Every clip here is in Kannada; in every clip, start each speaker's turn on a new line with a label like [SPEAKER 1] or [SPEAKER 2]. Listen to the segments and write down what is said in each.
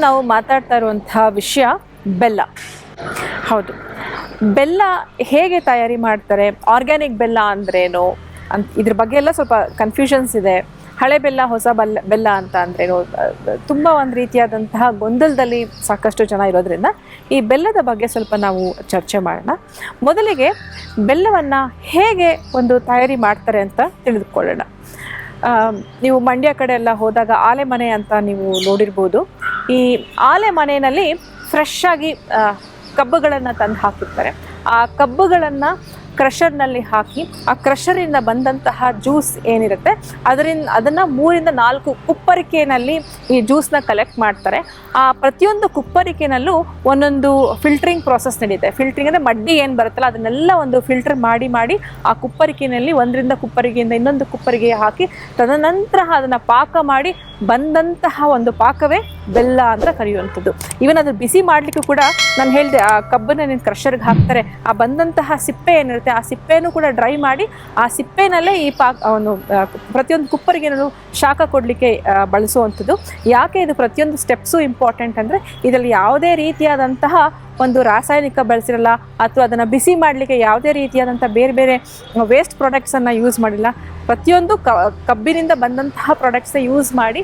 [SPEAKER 1] ನಾವು ಮಾತಾಡ್ತಾ ಇರುವಂತಹ ವಿಷಯ ಬೆಲ್ಲ. ಹೌದು, ಬೆಲ್ಲ ಹೇಗೆ ತಯಾರಿ ಮಾಡ್ತಾರೆ, ಆರ್ಗ್ಯಾನಿಕ್ ಬೆಲ್ಲ ಅಂದ್ರೇನು ಇದ್ರ ಬಗ್ಗೆ ಎಲ್ಲ ಸ್ವಲ್ಪ ಕನ್ಫ್ಯೂಷನ್ಸ್ ಇದೆ. ಹಳೆ ಬೆಲ್ಲ, ಹೊಸ ಬೆಲ್ಲ ಅಂತ ಅಂದ್ರೇನು, ತುಂಬ ಒಂದು ರೀತಿಯಾದಂತಹ ಗೊಂದಲದಲ್ಲಿ ಸಾಕಷ್ಟು ಜನ ಇರೋದ್ರಿಂದ ಈ ಬೆಲ್ಲದ ಬಗ್ಗೆ ಸ್ವಲ್ಪ ನಾವು ಚರ್ಚೆ ಮಾಡೋಣ. ಮೊದಲಿಗೆ ಬೆಲ್ಲವನ್ನು ಹೇಗೆ ಒಂದು ತಯಾರಿ ಮಾಡ್ತಾರೆ ಅಂತ ತಿಳಿದುಕೊಳ್ಳೋಣ. ನೀವು ಮಂಡ್ಯ ಕಡೆ ಎಲ್ಲ ಹೋದಾಗ ಆಲೆ ಮನೆ ಅಂತ ನೀವು ನೋಡಿರ್ಬೋದು. ಈ ಆಲೆ ಮನೆಯಲ್ಲಿ ಫ್ರೆಶ್ ಆಗಿ ಕಬ್ಬುಗಳನ್ನು ತಂದು ಹಾಕಿರ್ತಾರೆ. ಆ ಕಬ್ಬುಗಳನ್ನು ಕ್ರಷರ್ನಲ್ಲಿ ಹಾಕಿ ಆ ಕ್ರಷರಿಂದ ಬಂದಂತಹ ಜ್ಯೂಸ್ ಏನಿರುತ್ತೆ ಅದನ್ನು 3 ರಿಂದ 4 ಕುಪ್ಪರಿಕೆಯಲ್ಲಿ ಈ ಜ್ಯೂಸ್ನ ಕಲೆಕ್ಟ್ ಮಾಡ್ತಾರೆ. ಆ ಪ್ರತಿಯೊಂದು ಕುಪ್ಪರಿಕೆನಲ್ಲೂ ಒಂದೊಂದು ಫಿಲ್ಟ್ರಿಂಗ್ ಪ್ರಾಸೆಸ್ ನಡೀತೆ. ಫಿಲ್ಟ್ರಿಂಗ್ ಅಂದರೆ ಮಡ್ಡಿ ಏನು ಬರುತ್ತಲ್ಲ ಅದನ್ನೆಲ್ಲ ಒಂದು ಫಿಲ್ಟರ್ ಮಾಡಿ ಆ ಕುಪ್ಪರಿಕೆಯಲ್ಲಿ ಒಂದರಿಂದ ಕುಪ್ಪರಿಗೆಯಿಂದ ಇನ್ನೊಂದು ಕುಪ್ಪರಿಗೆ ಹಾಕಿ ತದನಂತರ ಅದನ್ನು ಪಾಕ ಮಾಡಿ ಬಂದಂತಹ ಒಂದು ಪಾಕವೇ ಬೆಲ್ಲ ಅಂತ ಕರೆಯುವಂಥದ್ದು. ಇವನ್ ಅದು ಬಿಸಿ ಮಾಡಲಿಕ್ಕೂ ಕೂಡ ನಾನು ಹೇಳಿದೆ, ಆ ಕಬ್ಬನ್ನ ನೀನು ಕ್ರಷರ್ಗೆ ಹಾಕ್ತಾರೆ. ಆ ಬಂದಂತಹ ಸಿಪ್ಪೆ ಏನಿರುತ್ತೆ ಆ ಸಿಪ್ಪೆನೂ ಕೂಡ ಡ್ರೈ ಮಾಡಿ ಆ ಸಿಪ್ಪೆನಲ್ಲೇ ಈ ಪ್ರತಿಯೊಂದು ಕುಪ್ಪರಿಗೆನೂ ಶಾಖ ಕೊಡಲಿಕ್ಕೆ ಬಳಸುವಂಥದ್ದು. ಯಾಕೆ ಇದು ಪ್ರತಿಯೊಂದು ಸ್ಟೆಪ್ಸು ಇಂಪಾರ್ಟೆಂಟ್ ಅಂದರೆ ಇದರಲ್ಲಿ ಯಾವುದೇ ರೀತಿಯಾದಂತಹ ಒಂದು ರಾಸಾಯನಿಕ ಬಳಸಿರಲ್ಲ ಅಥವಾ ಅದನ್ನು ಬಿಸಿ ಮಾಡಲಿಕ್ಕೆ ಯಾವುದೇ ರೀತಿಯಾದಂಥ ಬೇರೆ ಬೇರೆ ವೇಸ್ಟ್ ಪ್ರಾಡಕ್ಟ್ಸನ್ನು ಯೂಸ್ ಮಾಡಿಲ್ಲ. ಪ್ರತಿಯೊಂದು ಕಬ್ಬಿನಿಂದ ಬಂದಂತಹ ಪ್ರಾಡಕ್ಟ್ಸೇ ಯೂಸ್ ಮಾಡಿ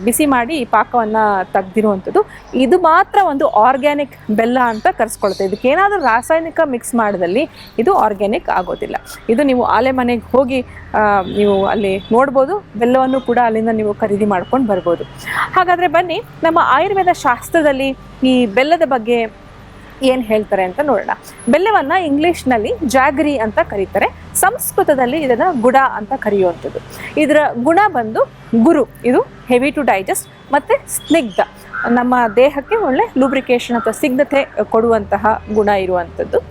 [SPEAKER 1] ಬಿಸಿ ಮಾಡಿ ಈ ಪಾಕವನ್ನು ತೆಗೆದಿರುವಂಥದ್ದು. ಇದು ಮಾತ್ರ ಒಂದು ಆರ್ಗ್ಯಾನಿಕ್ ಬೆಲ್ಲ ಅಂತ ಕರೆಸ್ಕೊಳುತ್ತೆ. ಇದಕ್ಕೇನಾದರೂ ರಾಸಾಯನಿಕ ಮಿಕ್ಸ್ ಮಾಡಿದಲ್ಲಿ ಇದು ಆರ್ಗ್ಯಾನಿಕ್ ಆಗೋದಿಲ್ಲ. ಇದು ನೀವು ಆಲೆ ಮನೆಗೆ ಹೋಗಿ ನೀವು ಅಲ್ಲಿ ನೋಡ್ಬೋದು. ಬೆಲ್ಲವನ್ನು ಕೂಡ ಅಲ್ಲಿಂದ ನೀವು ಖರೀದಿ ಮಾಡ್ಕೊಂಡು ಬರ್ಬೋದು. ಹಾಗಾದರೆ ಬನ್ನಿ, ನಮ್ಮ ಆಯುರ್ವೇದ ಶಾಸ್ತ್ರದಲ್ಲಿ ಈ ಬೆಲ್ಲದ ಬಗ್ಗೆ ಏನು ಹೇಳ್ತಾರೆ ಅಂತ ನೋಡೋಣ. ಬೆಲ್ಲವನ್ನು ಇಂಗ್ಲೀಷ್ನಲ್ಲಿ ಜಾಗರಿ ಅಂತ ಕರೀತಾರೆ. ಸಂಸ್ಕೃತದಲ್ಲಿ ಇದನ್ನು ಗುಡ ಅಂತ ಕರೆಯುವಂಥದ್ದು. ಇದರ ಗುಣ ಬಂದು ಗುರು, ಇದು ಹೆವಿ ಟು ಡೈಜೆಸ್ಟ್ ಮತ್ತು ಸ್ನಿಗ್ಧ, ನಮ್ಮ ದೇಹಕ್ಕೆ ಒಳ್ಳೆ ಲೂಬ್ರಿಕೇಶನ್ ಅಥವಾ ಸ್ನಿಗ್ಧತೆ ಕೊಡುವಂತಹ ಗುಣ ಇರುವಂಥದ್ದು.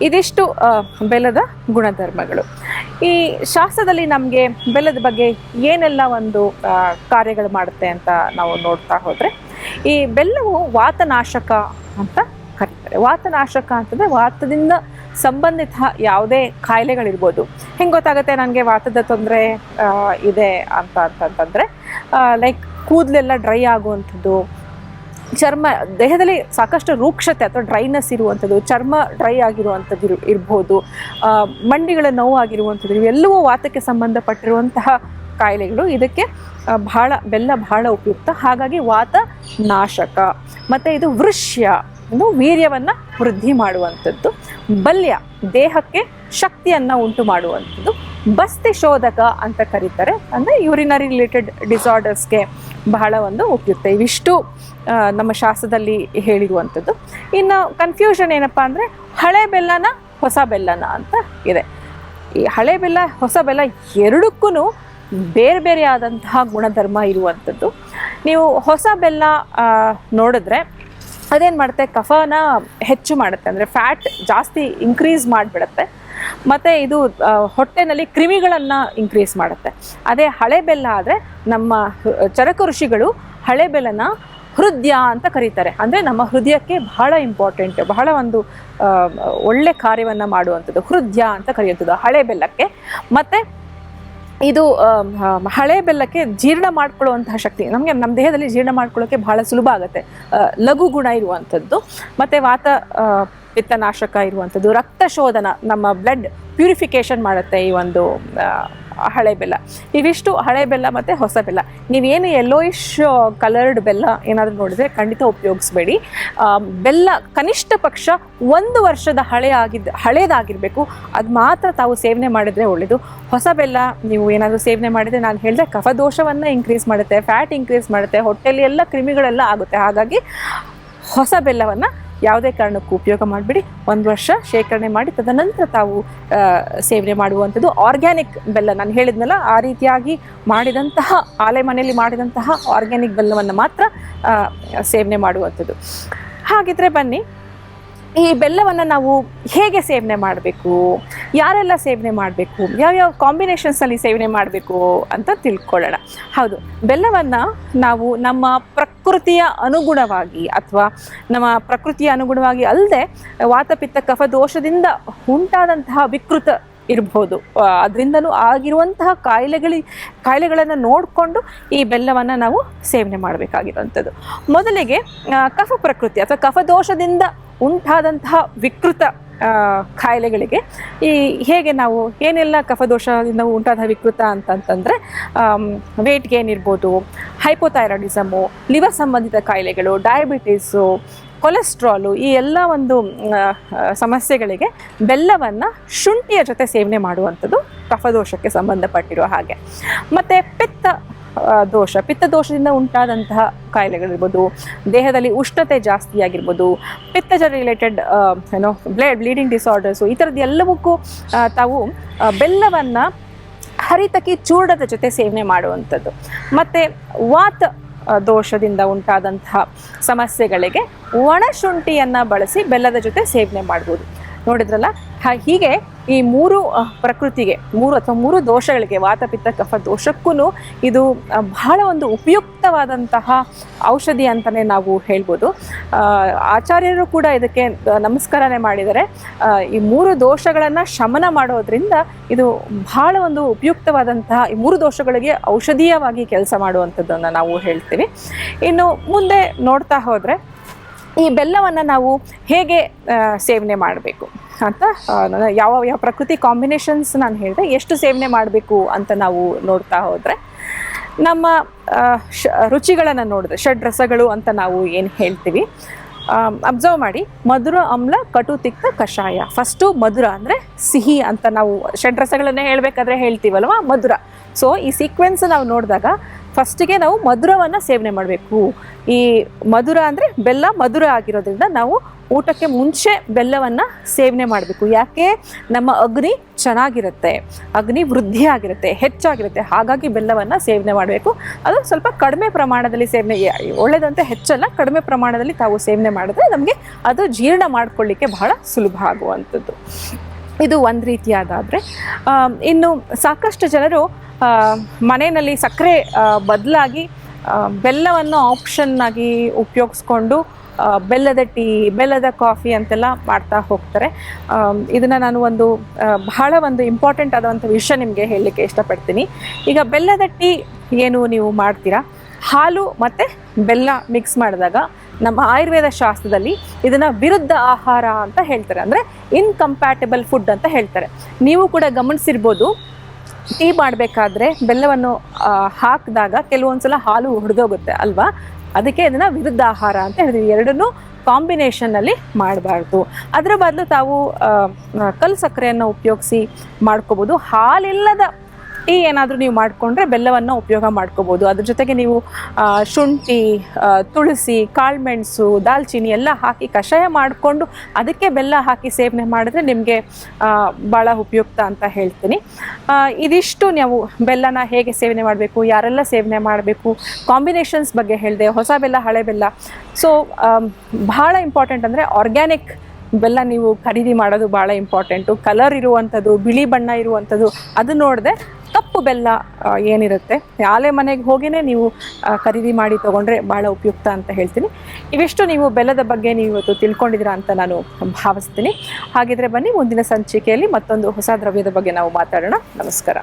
[SPEAKER 1] ಇದಿಷ್ಟು ಬೆಲ್ಲದ ಗುಣಧರ್ಮಗಳು. ಈ ಶಾಸ್ತ್ರದಲ್ಲಿ ನಮಗೆ ಬೆಲ್ಲದ ಬಗ್ಗೆ ಏನೆಲ್ಲ ಒಂದು ಕಾರ್ಯಗಳು ಮಾಡುತ್ತೆ ಅಂತ ನಾವು ನೋಡ್ತಾ ಹೋದರೆ, ಈ ಬೆಲ್ಲವು ವಾತನಾಶಕ ಅಂತ ಕರೀತಾರೆ. ವಾತನಾಶಕ ಅಂತಂದರೆ ವಾತದಿಂದ ಸಂಬಂಧಿತ ಯಾವುದೇ ಕಾಯಿಲೆಗಳಿರ್ಬೋದು. ಹೆಂಗೆ ಗೊತ್ತಾಗುತ್ತೆ ನನಗೆ ವಾತದ ತೊಂದರೆ ಇದೆ ಅಂತಂದರೆ, ಲೈಕ್ ಕೂದಲೆಲ್ಲ ಡ್ರೈ ಆಗುವಂಥದ್ದು, ಚರ್ಮ ದೇಹದಲ್ಲಿ ಸಾಕಷ್ಟು ರೂಕ್ಷತೆ ಅಥವಾ ಡ್ರೈನೆಸ್ ಇರುವಂಥದ್ದು, ಚರ್ಮ ಡ್ರೈ ಆಗಿರುವಂಥದ್ದು ಇರ್ಬೋದು, ಮಂಡಿಗಳ ನೋವು ಆಗಿರುವಂಥದ್ದು, ಇವೆಲ್ಲವೂ ವಾತಕ್ಕೆ ಸಂಬಂಧಪಟ್ಟಿರುವಂತಹ ಕಾಯಿಲೆಗಳು. ಇದಕ್ಕೆ ಬೆಲ್ಲ ಬಹಳ ಉಪಯುಕ್ತ. ಹಾಗಾಗಿ ವಾತ ನಾಶಕ. ಮತ್ತು ಇದು ವೃಷ್ಯ, ಇದು ವೀರ್ಯವನ್ನು ವೃದ್ಧಿ ಮಾಡುವಂಥದ್ದು. ಬಲ್ಯ, ದೇಹಕ್ಕೆ ಶಕ್ತಿಯನ್ನು ಉಂಟು ಮಾಡುವಂಥದ್ದು. ಬಸ್ತಿ ಶೋಧಕ ಅಂತ ಕರೀತಾರೆ, ಅಂದರೆ ಯೂರಿನರಿ ರಿಲೇಟೆಡ್ ಡಿಸಾರ್ಡರ್ಸ್ಗೆ ಬಹಳ ಒಂದು ಉಪಯುಕ್ತ. ಇವಿಷ್ಟು ನಮ್ಮ ಶಾಸ್ತ್ರದಲ್ಲಿ ಹೇಳಿರುವಂಥದ್ದು. ಇನ್ನು ಕನ್ಫ್ಯೂಷನ್ ಏನಪ್ಪ ಅಂದರೆ ಹಳೆ ಬೆಲ್ಲನ ಹೊಸ ಬೆಲ್ಲನ ಅಂತ ಇದೆ. ಈ ಹಳೆ ಬೆಲ್ಲ ಹೊಸ ಬೆಲ್ಲ ಎರಡಕ್ಕೂ ಬೇರೆ ಬೇರೆ ಆದಂತಹ ಗುಣಧರ್ಮ ಇರುವಂಥದ್ದು. ನೀವು ಹೊಸ ಬೆಲ್ಲ ನೋಡಿದ್ರೆ ಅದೇನು ಮಾಡುತ್ತೆ, ಕಫನ ಹೆಚ್ಚು ಮಾಡುತ್ತೆ, ಅಂದರೆ ಫ್ಯಾಟ್ ಜಾಸ್ತಿ ಇನ್ಕ್ರೀಸ್ ಮಾಡಿಬಿಡುತ್ತೆ. ಮತ್ತು ಇದು ಹೊಟ್ಟೆನಲ್ಲಿ ಕ್ರಿಮಿಗಳನ್ನು ಇನ್ಕ್ರೀಸ್ ಮಾಡುತ್ತೆ. ಅದೇ ಹಳೆ ಬೆಲ್ಲ ಆದರೆ ನಮ್ಮ ಚರಕ ಋಷಿಗಳು ಹಳೆ ಬೆಲ್ಲನ ಹೃದಯ ಅಂತ ಕರೀತಾರೆ. ಅಂದರೆ ನಮ್ಮ ಹೃದಯಕ್ಕೆ ಬಹಳ ಇಂಪಾರ್ಟೆಂಟ್, ಬಹಳ ಒಂದು ಒಳ್ಳೆ ಕಾರ್ಯವನ್ನು ಮಾಡುವಂಥದ್ದು ಹೃದಯ ಅಂತ ಕರೆಯುವಂಥದ್ದು ಹಳೆ ಬೆಲ್ಲಕ್ಕೆ. ಮತ್ತು ಇದು ಹಳೆ ಬೆಲ್ಲಕ್ಕೆ ಜೀರ್ಣ ಮಾಡ್ಕೊಳ್ಳುವಂತಹ ಶಕ್ತಿ, ನಮ್ಮ ದೇಹದಲ್ಲಿ ಜೀರ್ಣ ಮಾಡ್ಕೊಳ್ಳೋಕ್ಕೆ ಬಹಳ ಸುಲಭ ಆಗುತ್ತೆ. ಲಘು ಗುಣ ಇರುವಂಥದ್ದು, ಮತ್ತು ವಾತ ಪಿತ್ತನಾಶಕ ಇರುವಂಥದ್ದು, ರಕ್ತ ಶೋಧನ, ನಮ್ಮ ಬ್ಲಡ್ ಪ್ಯೂರಿಫಿಕೇಷನ್ ಮಾಡುತ್ತೆ ಈ ಒಂದು ಹಳೆ ಬೆಲ್ಲ. ಇವಿಷ್ಟು ಹಳೆ ಬೆಲ್ಲ ಮತ್ತು ಹೊಸ ಬೆಲ್ಲ. ನೀವೇನು ಯೆಲ್ಲೋಯಿಶ್ ಕಲರ್ಡ್ ಬೆಲ್ಲ ಏನಾದರೂ ನೋಡಿದರೆ ಖಂಡಿತ ಉಪಯೋಗಿಸ್ಬೇಡಿ. ಬೆಲ್ಲ ಕನಿಷ್ಠ ಪಕ್ಷ 1 ವರ್ಷದ ಹಳೇದಾಗಿರಬೇಕು, ಅದು ಮಾತ್ರ ತಾವು ಸೇವನೆ ಮಾಡಿದರೆ ಒಳ್ಳೆಯದು. ಹೊಸ ಬೆಲ್ಲ ನೀವು ಏನಾದರೂ ಸೇವನೆ ಮಾಡಿದರೆ, ನಾನು ಹೇಳಿದೆ, ಕಫದೋಷವನ್ನು ಇನ್ಕ್ರೀಸ್ ಮಾಡುತ್ತೆ, ಫ್ಯಾಟ್ ಇನ್ಕ್ರೀಸ್ ಮಾಡುತ್ತೆ, ಹೊಟ್ಟೆಯಲ್ಲಿ ಎಲ್ಲ ಕ್ರಿಮಿಗಳೆಲ್ಲ ಆಗುತ್ತೆ. ಹಾಗಾಗಿ ಹೊಸ ಬೆಲ್ಲವನ್ನು ಯಾವುದೇ ಕಾರಣಕ್ಕೂ ಉಪಯೋಗ ಮಾಡಿಬಿಡಿ. 1 ವರ್ಷ ಶೇಖರಣೆ ಮಾಡಿ ತದನಂತರ ತಾವು ಸೇವನೆ ಮಾಡುವಂಥದ್ದು. ಆರ್ಗ್ಯಾನಿಕ್ ಬೆಲ್ಲ ನಾನು ಹೇಳಿದ್ನಲ್ಲ, ಆ ರೀತಿಯಾಗಿ ಮಾಡಿದಂತಹ ಆಲೆ ಮನೆಯಲ್ಲಿ ಮಾಡಿದಂತಹ ಆರ್ಗ್ಯಾನಿಕ್ ಬೆಲ್ಲವನ್ನು ಮಾತ್ರ ಸೇವನೆ ಮಾಡುವಂಥದ್ದು. ಹಾಗಿದ್ರೆ ಬನ್ನಿ, ಈ ಬೆಲ್ಲವನ್ನು ನಾವು ಹೇಗೆ ಸೇವನೆ ಮಾಡಬೇಕು, ಯಾರೆಲ್ಲ ಸೇವನೆ ಮಾಡಬೇಕು, ಯಾವ್ಯಾವ ಕಾಂಬಿನೇಷನ್ಸಲ್ಲಿ ಸೇವನೆ ಮಾಡಬೇಕು ಅಂತ ತಿಳ್ಕೊಳ್ಳೋಣ. ಹೌದು, ಬೆಲ್ಲವನ್ನು ನಾವು ನಮ್ಮ ಪ್ರಕೃತಿಯ ಅನುಗುಣವಾಗಿ ಅಥವಾ ನಮ್ಮ ಪ್ರಕೃತಿಯ ಅನುಗುಣವಾಗಿ ಅಲ್ಲದೆ ವಾತಪಿತ್ತ ಕಫ ದೋಷದಿಂದ ಉಂಟಾದಂತಹ ವಿಕೃತ ಇರ್ಬೋದು. ಅದರಿಂದಲೂ ಆಗಿರುವಂತಹ ಕಾಯಿಲೆಗಳನ್ನು ನೋಡಿಕೊಂಡು ಈ ಬೆಲ್ಲವನ್ನು ನಾವು ಸೇವನೆ ಮಾಡಬೇಕಾಗಿರುವಂಥದ್ದು. ಮೊದಲಿಗೆ ಕಫ ಪ್ರಕೃತಿ ಅಥವಾ ಕಫದೋಷದಿಂದ ಉಂಟಾದಂತಹ ವಿಕೃತ ಕಾಯಿಲೆಗಳಿಗೆ ಹೇಗೆ ನಾವು ಏನೆಲ್ಲ ಕಫದೋಷದಿಂದ ಉಂಟಾದ ವಿಕೃತ ಅಂತಂತಂದರೆ ವೇಟ್ ಗೇನ್ ಇರ್ಬೋದು, ಹೈಪೋಥೈರಾಯ್ಡಿಸಮು, ಲಿವರ್ ಸಂಬಂಧಿತ ಕಾಯಿಲೆಗಳು, ಡಯಾಬಿಟೀಸು, ಕೊಲೆಸ್ಟ್ರಾಲು, ಈ ಎಲ್ಲ ಒಂದು ಸಮಸ್ಯೆಗಳಿಗೆ ಬೆಲ್ಲವನ್ನು ಶುಂಠಿಯ ಜೊತೆ ಸೇವನೆ ಮಾಡುವಂಥದ್ದು ಕಫದೋಷಕ್ಕೆ ಸಂಬಂಧಪಟ್ಟಿರೋ ಹಾಗೆ. ಮತ್ತು ಪಿತ್ತದೋಷದಿಂದ ಉಂಟಾದಂತಹ ಕಾಯಿಲೆಗಳಿರ್ಬೋದು, ದೇಹದಲ್ಲಿ ಉಷ್ಣತೆ ಜಾಸ್ತಿ ಆಗಿರ್ಬೋದು, ಪಿತ್ತಜ ರಿಲೇಟೆಡ್ ಬ್ಲೀಡಿಂಗ್ ಡಿಸಾರ್ಡರ್ಸು, ಈ ಥರದ್ದು ಎಲ್ಲವಕ್ಕೂ ತಾವು ಬೆಲ್ಲವನ್ನು ಹರಿತಕಿ ಚೂರ್ಣದ ಜೊತೆ ಸೇವನೆ ಮಾಡುವಂಥದ್ದು. ಮತ್ತು ವಾತ ದೋಷದಿಂದ ಉಂಟಾದಂತಹ ಸಮಸ್ಯೆಗಳಿಗೆ ಒಣಶುಂಠಿಯನ್ನು ಬಳಸಿ ಬೆಲ್ಲದ ಜೊತೆ ಸೇವನೆ ಮಾಡ್ಬೋದು. ನೋಡಿದ್ರಲ್ಲ, ಹೀಗೆ ಈ ಮೂರು ಪ್ರಕೃತಿಗೆ ಮೂರು ದೋಷಗಳಿಗೆ, ವಾತ ಪಿತ್ತ ಕಫ ದೋಷಕ್ಕೂ ಇದು ಬಹಳ ಒಂದು ಉಪಯುಕ್ತವಾದಂತಹ ಔಷಧಿ ಅಂತಲೇ ನಾವು ಹೇಳ್ಬೋದು. ಆಚಾರ್ಯರು ಕೂಡ ಇದಕ್ಕೆ ನಮಸ್ಕಾರನೇ ಮಾಡಿದ್ದಾರೆ. ಈ ಮೂರು ದೋಷಗಳನ್ನು ಶಮನ ಮಾಡೋದ್ರಿಂದ ಇದು ಬಹಳ ಒಂದು ಉಪಯುಕ್ತವಾದಂತಹ ಈ ಮೂರು ದೋಷಗಳಿಗೆ ಔಷಧೀಯವಾಗಿ ಕೆಲಸ ಮಾಡುವಂಥದ್ದನ್ನು ನಾವು ಹೇಳ್ತೀವಿ. ಇನ್ನು ಮುಂದೆ ನೋಡ್ತಾ ಹೋದರೆ ಈ ಬೆಲ್ಲವನ್ನು ನಾವು ಹೇಗೆ ಸೇವನೆ ಮಾಡಬೇಕು ಅಂತ, ಯಾವ ಪ್ರಕೃತಿ ಕಾಂಬಿನೇಷನ್ಸ್ ನಾನು ಹೇಳಿದೆ, ಎಷ್ಟು ಸೇವನೆ ಮಾಡಬೇಕು ಅಂತ ನಾವು ನೋಡ್ತಾ ಹೋದರೆ, ನಮ್ಮ ರುಚಿಗಳನ್ನು ನೋಡಿದ್ರೆ ಷಡ್ರಸಗಳು ಅಂತ ನಾವು ಏನು ಹೇಳ್ತೀವಿ, ಅಬ್ಸರ್ವ್ ಮಾಡಿ. ಮಧುರ, ಅಮ್ಲ, ಕಟು, ತಿಕ್ತ, ಕಷಾಯ. ಫಸ್ಟು ಮಧುರ ಅಂದರೆ ಸಿಹಿ ಅಂತ ನಾವು ಷಡ್ರಸಗಳನ್ನೇ ಹೇಳಬೇಕಾದ್ರೆ ಹೇಳ್ತೀವಲ್ವ, ಮಧುರ. ಸೊ ಈ ಸೀಕ್ವೆನ್ಸ್ ನಾವು ನೋಡಿದಾಗ ಫಸ್ಟಿಗೆ ನಾವು ಮಧುರವನ್ನು ಸೇವನೆ ಮಾಡಬೇಕು. ಈ ಮಧುರ ಅಂದರೆ ಬೆಲ್ಲ ಮಧುರ ಆಗಿರೋದ್ರಿಂದ ನಾವು ಊಟಕ್ಕೆ ಮುಂಚೆ ಬೆಲ್ಲವನ್ನು ಸೇವನೆ ಮಾಡಬೇಕು. ಯಾಕೆ? ನಮ್ಮ ಅಗ್ನಿ ಚೆನ್ನಾಗಿರುತ್ತೆ, ಅಗ್ನಿ ವೃದ್ಧಿ ಆಗಿರುತ್ತೆ, ಹೆಚ್ಚಾಗಿರುತ್ತೆ. ಹಾಗಾಗಿ ಬೆಲ್ಲವನ್ನು ಸೇವನೆ ಮಾಡಬೇಕು. ಅದು ಸ್ವಲ್ಪ ಕಡಿಮೆ ಪ್ರಮಾಣದಲ್ಲಿ ಸೇವನೆ, ಒಳ್ಳೆಯದಂತೆ ಹೆಚ್ಚಲ್ಲ, ಕಡಿಮೆ ಪ್ರಮಾಣದಲ್ಲಿ ತಾವು ಸೇವನೆ ಮಾಡಿದ್ರೆ ನಮಗೆ ಅದು ಜೀರ್ಣ ಮಾಡ್ಕೊಳ್ಳಿಕ್ಕೆ ಬಹಳ ಸುಲಭ ಆಗುವಂಥದ್ದು. ಇದು ಒಂದು ರೀತಿಯಾದಾದರೆ, ಇನ್ನು ಸಾಕಷ್ಟು ಜನರು ಮನೆಯಲ್ಲಿ ಸಕ್ಕರೆ ಬದಲಾಗಿ ಬೆಲ್ಲವನ್ನು ಆಪ್ಷನ್ನಾಗಿ ಉಪಯೋಗಿಸ್ಕೊಂಡು ಬೆಲ್ಲದ ಟೀ, ಬೆಲ್ಲದ ಕಾಫಿ ಅಂತೆಲ್ಲ ಮಾಡ್ತಾ ಹೋಗ್ತಾರೆ. ಇದನ್ನು ನಾನು ಬಹಳ ಇಂಪಾರ್ಟೆಂಟ್ ಆದಂಥ ವಿಷಯ ನಿಮಗೆ ಹೇಳಲಿಕ್ಕೆ ಇಷ್ಟಪಡ್ತೀನಿ. ಈಗ ಬೆಲ್ಲದ ಟೀ ಏನು ನೀವು ಮಾಡ್ತೀರಾ, ಹಾಲು ಮತ್ತು ಬೆಲ್ಲ ಮಿಕ್ಸ್ ಮಾಡಿದಾಗ ನಮ್ಮ ಆಯುರ್ವೇದ ಶಾಸ್ತ್ರದಲ್ಲಿ ಇದನ್ನು ವಿರುದ್ಧ ಆಹಾರ ಅಂತ ಹೇಳ್ತಾರೆ, ಅಂದರೆ ಇನ್ಕಂಪ್ಯಾಟಬಲ್ ಫುಡ್ ಅಂತ ಹೇಳ್ತಾರೆ. ನೀವು ಕೂಡ ಗಮನಿಸಿರ್ಬೋದು, ಟೀ ಮಾಡಬೇಕಾದ್ರೆ ಬೆಲ್ಲವನ್ನು ಹಾಕಿದಾಗ ಕೆಲವೊಂದ್ಸಲ ಹಾಲು ಹೊಡೆದೋಗುತ್ತೆ ಅಲ್ವಾ, ಅದಕ್ಕೆ ಇದನ್ನು ವಿರುದ್ಧ ಆಹಾರ ಅಂತ ಹೇಳ್ತೀವಿ. ಎರಡನ್ನೂ ಕಾಂಬಿನೇಷನ್ನಲ್ಲಿ ಮಾಡಬಾರ್ದು. ಅದರ ಬದಲು ತಾವು ಕಲ್ಲು ಸಕ್ಕರೆಯನ್ನು ಉಪಯೋಗಿಸಿ ಮಾಡ್ಕೋಬೋದು. ಹಾಲಿಲ್ಲದ ಟೀ ಏನಾದರೂ ನೀವು ಮಾಡಿಕೊಂಡ್ರೆ ಬೆಲ್ಲವನ್ನು ಉಪಯೋಗ ಮಾಡ್ಕೋಬೋದು. ಅದ್ರ ಜೊತೆಗೆ ನೀವು ಶುಂಠಿ, ತುಳಸಿ, ಕಾಳುಮೆಣಸು, ದಾಲ್ಚಿನ್ನಿ ಎಲ್ಲ ಹಾಕಿ ಕಷಾಯ ಮಾಡಿಕೊಂಡು ಅದಕ್ಕೆ ಬೆಲ್ಲ ಹಾಕಿ ಸೇವನೆ ಮಾಡಿದ್ರೆ ನಿಮಗೆ ಭಾಳ ಉಪಯುಕ್ತ ಅಂತ ಹೇಳ್ತೀನಿ. ಇದಿಷ್ಟು ನಾವು ಬೆಲ್ಲನ ಹೇಗೆ ಸೇವನೆ ಮಾಡಬೇಕು, ಯಾರೆಲ್ಲ ಸೇವನೆ ಮಾಡಬೇಕು, ಕಾಂಬಿನೇಷನ್ಸ್ ಬಗ್ಗೆ ಹೇಳಿದೆ, ಹೊಸ ಬೆಲ್ಲ, ಹಳೆ ಬೆಲ್ಲ. ಸೊ ಭಾಳ ಇಂಪಾರ್ಟೆಂಟ್ ಅಂದರೆ ಆರ್ಗ್ಯಾನಿಕ್ ಬೆಲ್ಲ ನೀವು ಖರೀದಿ ಮಾಡೋದು ಭಾಳ ಇಂಪಾರ್ಟೆಂಟು. ಕಲರ್ ಇರುವಂಥದ್ದು, ಬಿಳಿ ಬಣ್ಣ ಇರುವಂಥದ್ದು ಅದು ನೋಡಿದೆ. ಕಪ್ಪು ಬೆಲ್ಲ ಏನಿರುತ್ತೆ, ಆಲೆ ಮನೆಗೆ ಹೋಗಿಯೇ ನೀವು ಖರೀದಿ ಮಾಡಿ ತೊಗೊಂಡ್ರೆ ಭಾಳ ಉಪಯುಕ್ತ ಅಂತ ಹೇಳ್ತೀನಿ. ಇವಿಷ್ಟು ನೀವು ಬೆಲ್ಲದ ಬಗ್ಗೆ ನೀವು ಇವತ್ತು ತಿಳ್ಕೊಂಡಿದ್ದೀರಾ ಅಂತ ನಾನು ಭಾವಿಸ್ತೀನಿ. ಹಾಗಿದ್ರೆ ಬನ್ನಿ, ಮುಂದಿನ ಸಂಚಿಕೆಯಲ್ಲಿ ಮತ್ತೊಂದು ಹೊಸ ದ್ರವ್ಯದ ಬಗ್ಗೆ ನಾವು ಮಾತಾಡೋಣ. ನಮಸ್ಕಾರ.